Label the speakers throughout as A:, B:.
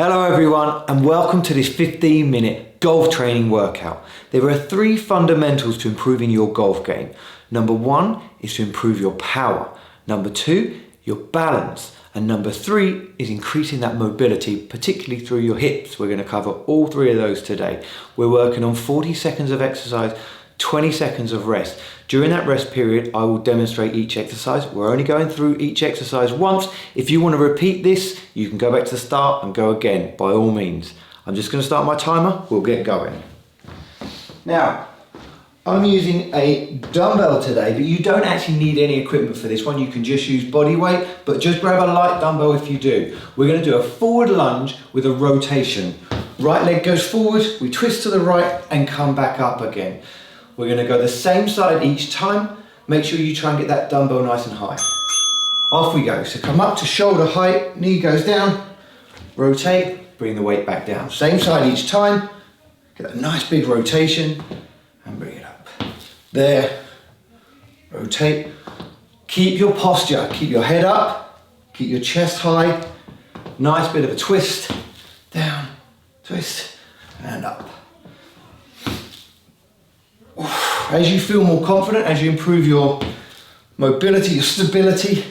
A: Hello everyone and welcome to this 15-minute golf training workout. There are 3 fundamentals to improving your golf game. Number 1 is to improve your power. Number 2, your balance. And number 3 is increasing that mobility, particularly through your hips. We're going to cover all 3 of those today. We're working on 40 seconds of exercise, 20 seconds of rest. During that rest period, I will demonstrate each exercise. We're only going through each exercise once. If you want to repeat this, you can go back to the start and go again, by all means. I'm just going to start my timer. We'll get going. Now, I'm using a dumbbell today, but you don't actually need any equipment for this one. You can just use body weight, but just grab a light dumbbell if you do. We're going to do a forward lunge with a rotation. Right leg goes forward, we twist to the right and come back up again. We're going to go the same side each time. Make sure you try and get that dumbbell nice and high. Off we go. So come up to shoulder height, knee goes down, rotate, bring the weight back down. Same side each time. Get that nice big rotation and bring it up. There, rotate. Keep your posture, keep your head up, keep your chest high. Nice bit of a twist, down, twist, and up. As you feel more confident, as you improve your mobility, your stability,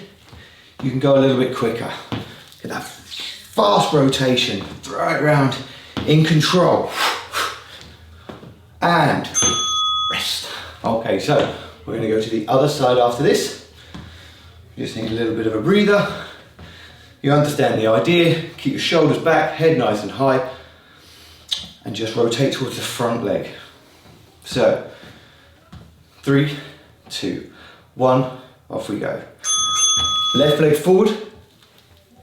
A: you can go a little bit quicker. Get that fast rotation, throw it around, in control. And rest. Okay, so we're going to go to the other side after this. You just need a little bit of a breather. You understand the idea. Keep your shoulders back, head nice and high, and just rotate towards the front leg. So, 3, 2, 1, off we go. Left leg forward,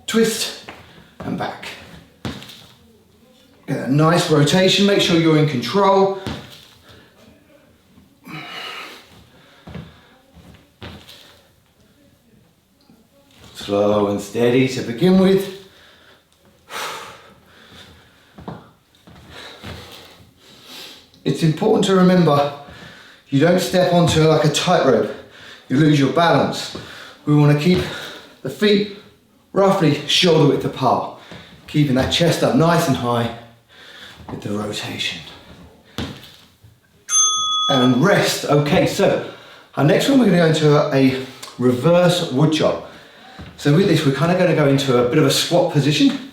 A: twist, and back. Get a nice rotation, make sure you're in control. Slow and steady to begin with. It's important to remember, you don't step onto like a tightrope, you lose your balance. We want to keep the feet roughly shoulder width apart, keeping that chest up nice and high with the rotation. And rest. Okay, so our next one we're going to go into a reverse wood chop. So with this we're kind of going to go into a bit of a squat position.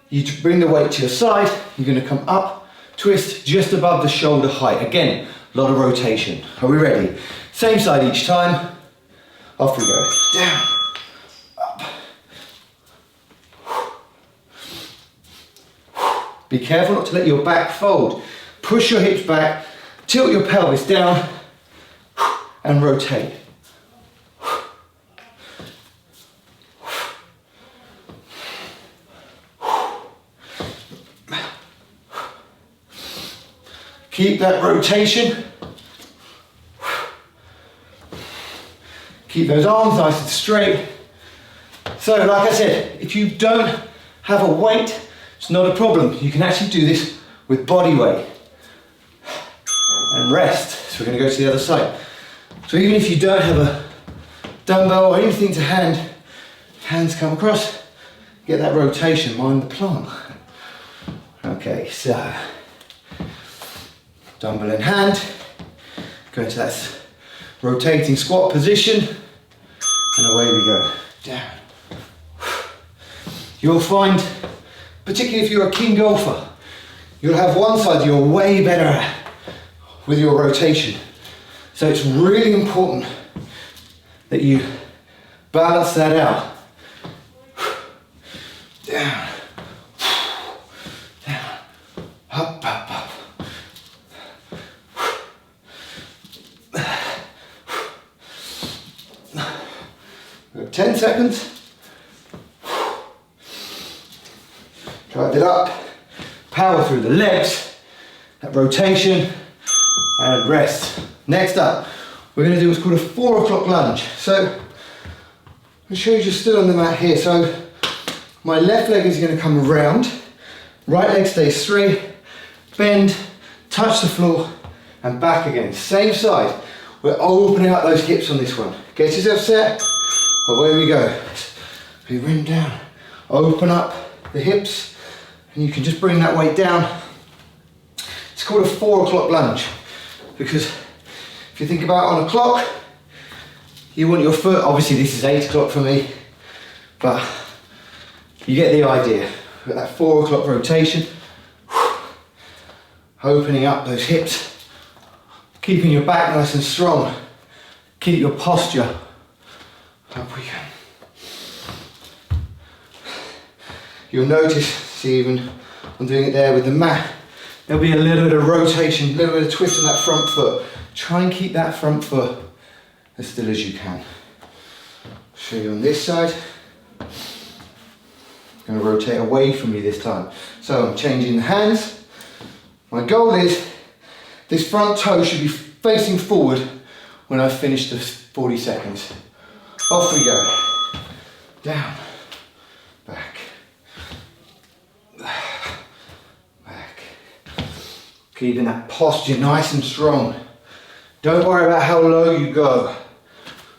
A: You bring the weight to your side, you're going to come up, twist just above the shoulder height. Again, a lot of rotation. Are we ready? Same side each time. Off we go. Down, up. Be careful not to let your back fold. Push your hips back, tilt your pelvis down, and rotate. Keep that rotation. Keep those arms nice and straight. So like I said, if you don't have a weight, it's not a problem. You can actually do this with body weight. And rest. So we're going to go to the other side. So even if you don't have a dumbbell or anything to hand, hands come across, get that rotation, mind the plant. Okay, so dumbbell in hand, go into that rotating squat position, and away we go, down. You'll find, particularly if you're a keen golfer, you'll have one side you're way better at with your rotation. So it's really important that you balance that out. Down, down, up, up, up. 10 seconds. Drive it up. Power through the legs. That rotation. And rest. Next up, we're going to do what's called a 4 o'clock lunge. So, I'll show you just stood on the mat here. So, my left leg is going to come around. Right leg stays straight. Bend. Touch the floor. And back again. Same side. We're opening up those hips on this one. Get yourself set. Away we go. We rim down. Open up the hips. And you can just bring that weight down. It's called a 4 o'clock lunge, because if you think about on a clock, you want your foot, obviously this is 8 o'clock for me, but you get the idea. With that 4 o'clock rotation, opening up those hips, keeping your back nice and strong, keep your posture. Up we go. You'll notice, see, even I'm doing it there with the mat, there'll be a little bit of rotation, a little bit of twist on that front foot. Try and keep that front foot as still as you can. Show you on this side. I'm going to rotate away from you this time. So I'm changing the hands. My goal is this front toe should be facing forward when I've finished the 40 seconds. Off we go. Down, back, back. Keeping that posture nice and strong. Don't worry about how low you go.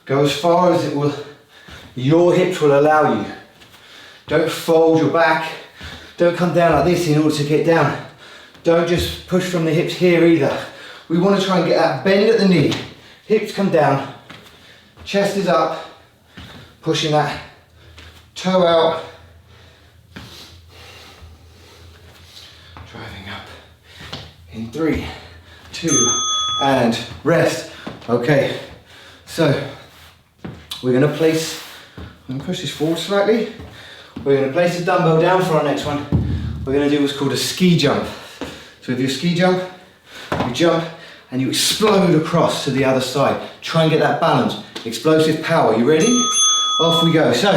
A: Go as far as your hips will allow you. Don't fold your back. Don't come down like this in order to get down. Don't just push from the hips here either. We want to try and get that bend at the knee. Hips come down, chest is up, pushing that toe out. Driving up. In 3, 2, and rest. Okay, so we're going to push this forward slightly. We're going to place the dumbbell down for our next one. We're going to do what's called a ski jump. So with your ski jump, you jump and you explode across to the other side. Try and get that balance. Explosive power. You ready? Off we go. So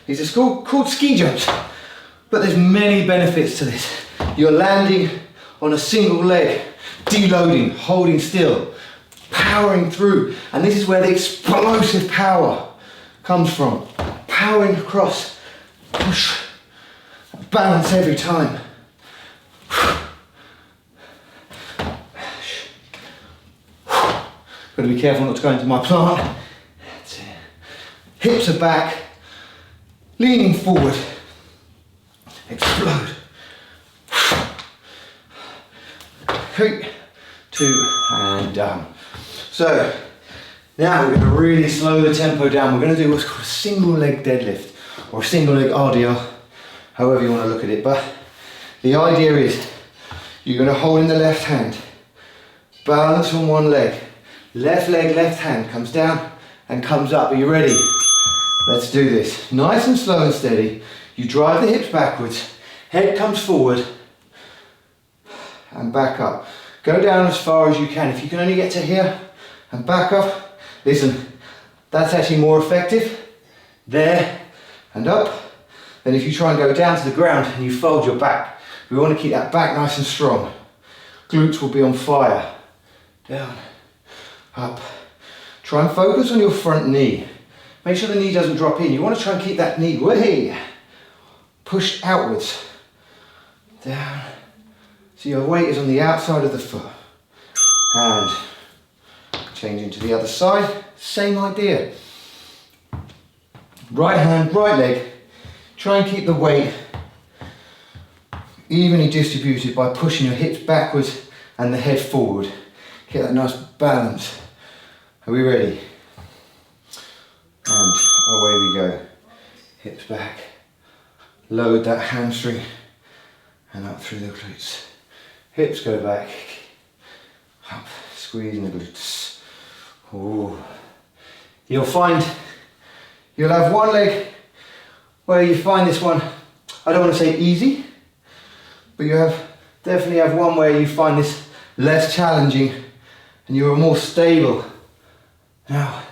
A: these are called ski jumps, but there's many benefits to this. You're landing on a single leg, deloading, holding still, powering through, and this is where the explosive power comes from. Powering across. Push, balance every time. Got to be careful not to go into my plant. That's it. Hips are back, leaning forward. Explode. 3, 2, and down. So now we're going to really slow the tempo down. We're going to do what's called a single leg deadlift, or a single leg RDL, however you want to look at it. But the idea is you're going to hold in the left hand, balance on one leg, left leg, left hand comes down and comes up. Are you ready? Let's do this. Nice and slow and steady. You drive the hips backwards, head comes forward and back up. Go down as far as you can. If you can only get to here and back up, listen, that's actually more effective. There and up. Then if you try and go down to the ground and you fold your back, we want to keep that back nice and strong. Glutes will be on fire. Down, up. Try and focus on your front knee. Make sure the knee doesn't drop in. You want to try and keep that knee way pushed outwards. Down. So your weight is on the outside of the foot. And changing to the other side, same idea. Right hand, right leg. Try and keep the weight evenly distributed by pushing your hips backwards and the head forward. Get that nice balance. Are we ready? And away we go. Hips back. Load that hamstring and up through the glutes. Hips go back. Up, squeezing the glutes. Ooh. You'll find you'll have one leg where you find this one, I don't want to say easy, but you definitely have one where you find this less challenging and you're more stable. Now,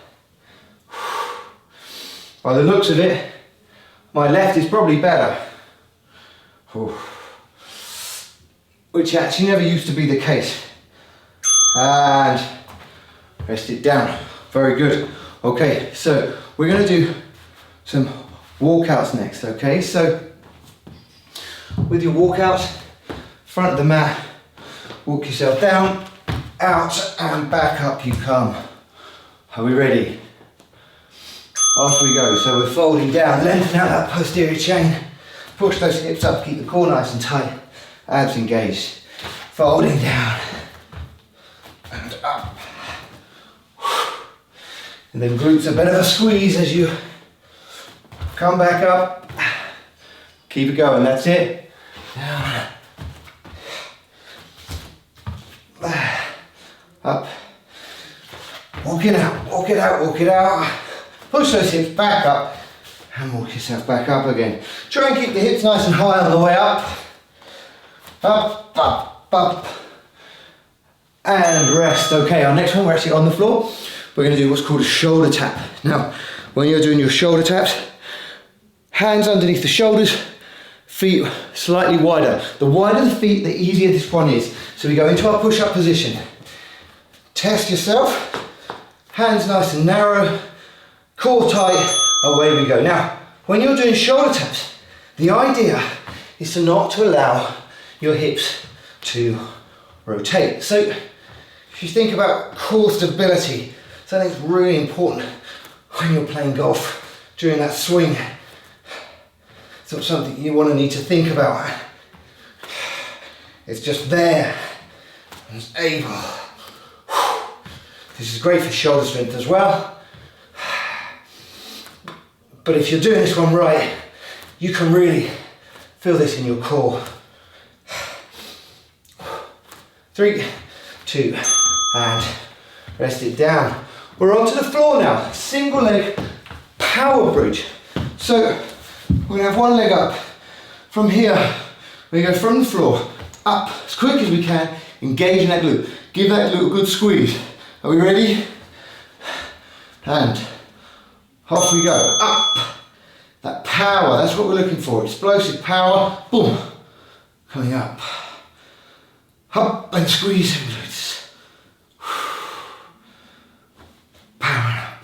A: by the looks of it, my left is probably better. Which actually never used to be the case. And rest it down. Very good. Okay, so we're going to do some walkouts next, okay? So with your walkouts, front of the mat, walk yourself down, out and back up you come. Are we ready? Off we go. So we're folding down, lengthen out that posterior chain, Push those hips up, keep the core nice and tight. Abs engaged. Folding down. And up. And then glutes a bit of a squeeze as you come back up. Keep it going, that's it. Down. Up. Walk it out, walk it out, walk it out. Push those hips back up and walk yourself back up again. Try and keep the hips nice and high on the way up. Up, up, up. And rest. Okay, our next one, we're actually on the floor. We're going to do what's called a shoulder tap. Now, when you're doing your shoulder taps, hands underneath the shoulders, feet slightly wider. The wider the feet, the easier this one is. So we go into our push-up position. Test yourself. Hands nice and narrow, core tight, away we go. Now, when you're doing shoulder taps, the idea is to allow your hips to rotate. So, if you think about core stability, something's really important when you're playing golf during that swing. It's not something you want to need to think about. It's just there and it's able. This is great for shoulder strength as well. But if you're doing this one right, you can really feel this in your core. 3, 2, and rest it down. We're onto the floor now. Single leg power bridge. So we're gonna have one leg up. From here, we go from the floor up as quick as we can, engaging that glute. Give that glute a good squeeze. Are we ready? And off we go, up. That power, that's what we're looking for. Explosive power, boom, coming up. Up and squeeze them glutes. Power up.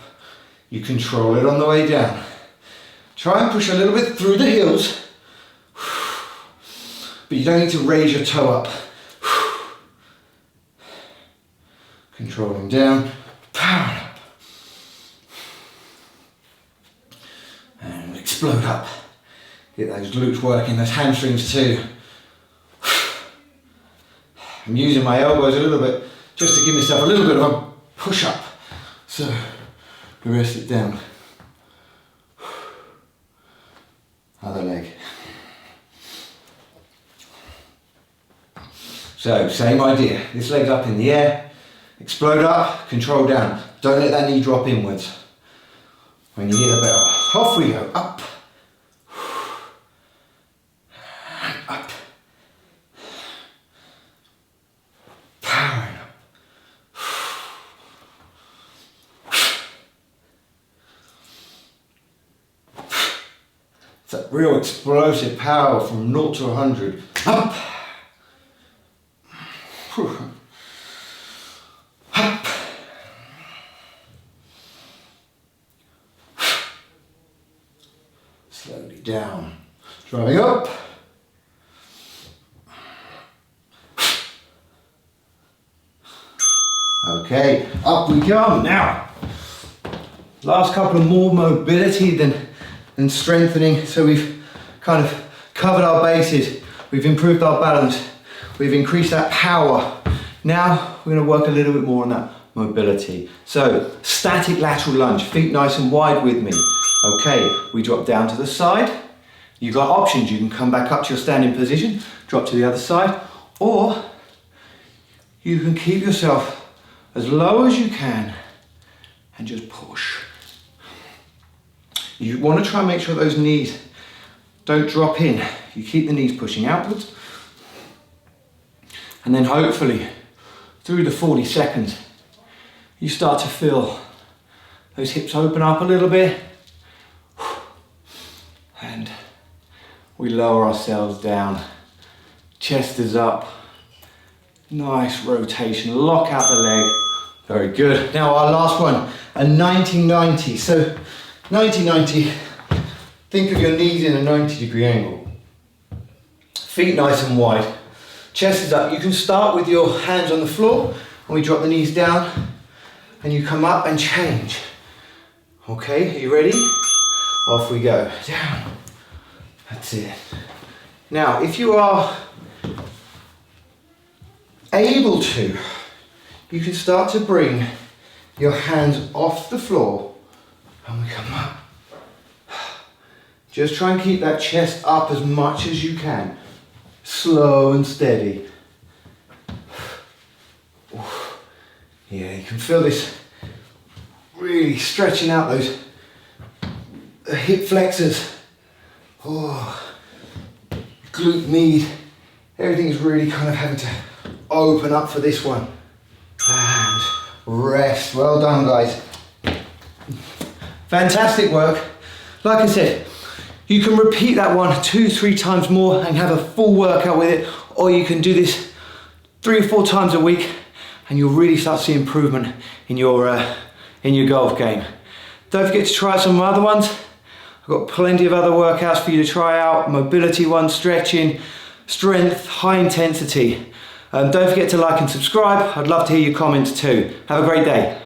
A: You control it on the way down. Try and push a little bit through the heels, but you don't need to raise your toe up. Controlling down, power up. And explode up. Get those glutes working, those hamstrings too. I'm using my elbows a little bit just to give myself a little bit of a push up. So, rest it down. Other leg. So, same idea. This leg's up in the air. Explode up, control down. Don't let that knee drop inwards. When you hit the bell, off we go, up. Up. Powering up. It's that real explosive power from 0 to 100. Up. Up. Slowly down. Driving up. Okay, up we come. Now, last couple of more mobility than strengthening. So we've kind of covered our bases. We've improved our balance. We've increased that power. Now we're going to work a little bit more on that mobility. So static lateral lunge, feet nice and wide with me. Okay, we drop down to the side. You've got options. You can come back up to your standing position, drop to the other side, or you can keep yourself as low as you can and just push. You want to try and make sure those knees don't drop in. You keep the knees pushing outwards. And then hopefully, through the 40 seconds, you start to feel those hips open up a little bit. And we lower ourselves down. Chest is up. Nice rotation. Lock out the leg. Very good. Now our last one, a 90-90. So 90-90, think of your knees in a 90-degree angle. Feet nice and wide. Chest is up. You can start with your hands on the floor and we drop the knees down and you come up and change. Okay, are you ready? Off we go. Down, That's it. Now, if you are able to, you can start to bring your hands off the floor and we come up. Just try and keep that chest up as much as you can. Slow and steady. Yeah, you can feel this really stretching out those hip flexors. Oh, glute med. Everything's really kind of having to open up for this one. And rest. Well done, guys. Fantastic work. Like I said, you can repeat that one 2-3 times more and have a full workout with it, or you can do this 3 or 4 times a week and you'll really start to see improvement in your golf game. Don't forget to try out some other ones. I've got plenty of other workouts for you to try out, mobility ones, stretching, strength, high intensity. Don't forget to like and subscribe. I'd love to hear your comments too. Have a great day.